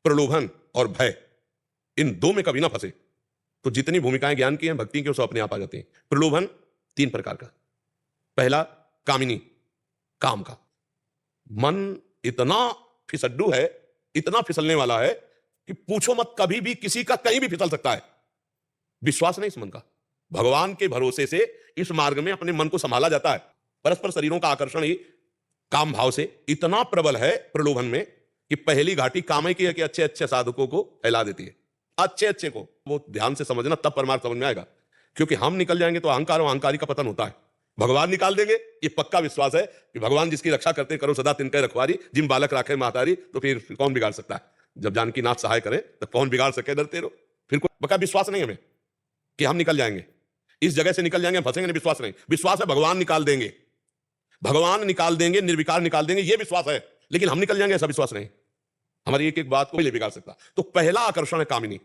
प्रलोभन और भय, इन दो में कभी ना फंसे तो जितनी भूमिकाएं ज्ञान की हैं भक्ति की, वो सब अपने आप आ जाती हैं। प्रलोभन 3 प्रकार का। पहला कामिनी, काम का। मन इतना फिसड्डू है, इतना फिसलने वाला है कि पूछो मत, कभी भी किसी का कहीं भी फिसल सकता है। विश्वास नहीं इस मन का। भगवान के भरोसे से इस मार्ग में अपने मन को संभाला जाता है। परस्पर शरीरों का आकर्षण ही काम भाव से इतना प्रबल है प्रलोभन में कि पहली घाटी कामय की है कि अच्छे अच्छे साधकों को फैला देती है। अच्छे अच्छे को वो ध्यान से समझना, तब परमार्थ समझ में आएगा। क्योंकि हम निकल जाएंगे तो अहंकार और अहंकारी का पतन होता है। भगवान निकाल देंगे, ये पक्का विश्वास है कि भगवान जिसकी रक्षा करते करो सदा तिनके रखवारी, जिम बालक राखे महतारी। तो फिर कौन बिगाड़ सकता है? जब जानकी नाथ सहाय करे तो कौन बिगाड़ सके? डरते रहो। फिर कोई पक्का विश्वास नहीं हमें कि हम निकल जाएंगे, इस जगह से निकल जाएंगे, फंसेंगे नहीं। विश्वास नहीं, विश्वास है भगवान निकाल देंगे, भगवान निकाल देंगे, निर्विकार निकाल देंगे, ये विश्वास है। लेकिन हम निकल जाएंगे ऐसा विश्वास नहीं। हमारी एक एक बात को नहीं बिगाड़ सकता। तो पहला आकर्षण है कामिनी।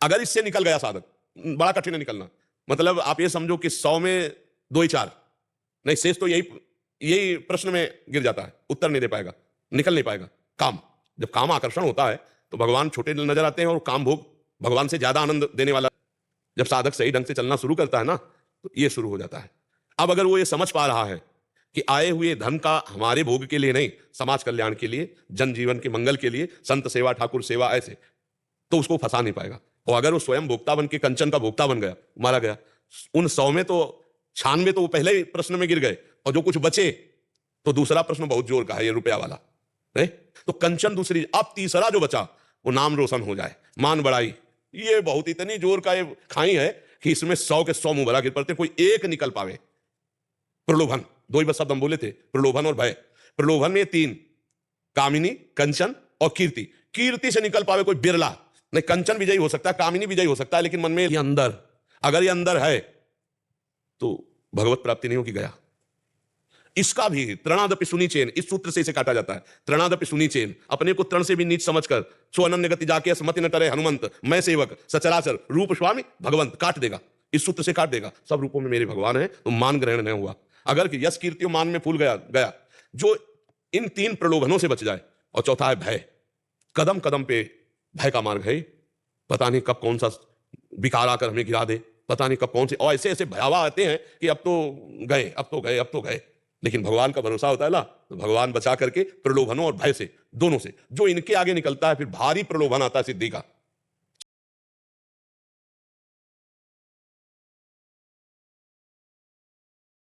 अगर इससे निकल गया साधक, बड़ा कठिन है निकलना। मतलब आप ये समझो कि 100 में 2 ही 4 नहीं, शेष तो यही प्रश्न में गिर जाता है, उत्तर नहीं दे पाएगा, निकल नहीं पाएगा। काम, जब काम आकर्षण होता है तो भगवान छोटे नजर आते हैं और काम भोग भगवान से ज्यादा आनंद देने वाला। जब साधक सही ढंग से चलना शुरू करता है ना, तो ये शुरू हो जाता है। अब अगर वो ये समझ पा रहा है कि आए हुए धन का हमारे भोग के लिए नहीं, समाज कल्याण के लिए, जन जीवन के मंगल के लिए, संत सेवा ठाकुर सेवा, ऐसे, तो उसको फंसा नहीं पाएगा। और अगर वो स्वयं भोक्ता बन के कंचन का भोक्ता बन गया, मारा गया, उन 100 में तो 96 तो वो पहले ही प्रश्न में गिर गए, और जो कुछ बचे तो दूसरा प्रश्न बहुत जोर का है, ये रुपया वाला है। तो कंचन दूसरी, अब तीसरा जो बचा वो नाम रोशन हो जाए, मान बढ़ाई, ये बहुत इतनी जोर का ये खाई है कि इसमें 100 के 100 मुंह भरा गिर पड़ते, कोई एक निकल पावे। प्रलोभन, 2 ही बस शब्द हम बोले थे, प्रलोभन और भय। प्रलोभन में 3, कामिनी, कंचन और कीर्ति। कीर्ति से निकल पावे कोई बिरला नहीं। कंचन विजयी हो सकता है, कामिनी विजयी हो सकता है, लेकिन मन में ये अंदर, अगर ये अंदर है तो भगवत प्राप्ति नहीं होगी, गया। इसका भी तृणादपि सुनीचेन, इस सूत्र से इसे काटा जाता है। तृणादपि सुनीचेन, अपने को तृण से भी नीच समझकर, सो अनन्य गति जाके स्मति न टरे हनुमंत, मैं सेवक सचराचर रूप स्वामी भगवंत, काट देगा, इस सूत्र से काट देगा। सब रूपों में मेरे भगवान है, तो मान ग्रहण नहीं हुआ। अगर यश कीर्ति मान में फूल गया, जो इन 3 प्रलोभनों से बच जाए। और चौथा है भय। कदम कदम पे भय का मार्ग है। पता नहीं कब कौन सा विकार आकर हमें गिरा दे, पता नहीं कब कौन से, और ऐसे ऐसे भयावह आते हैं कि अब तो गए, अब तो गए, अब तो गए। लेकिन भगवान का भरोसा होता है ना, तो भगवान बचा करके प्रलोभनों और भय से, दोनों से। जो इनके आगे निकलता है फिर भारी प्रलोभन आता है सिद्धि का।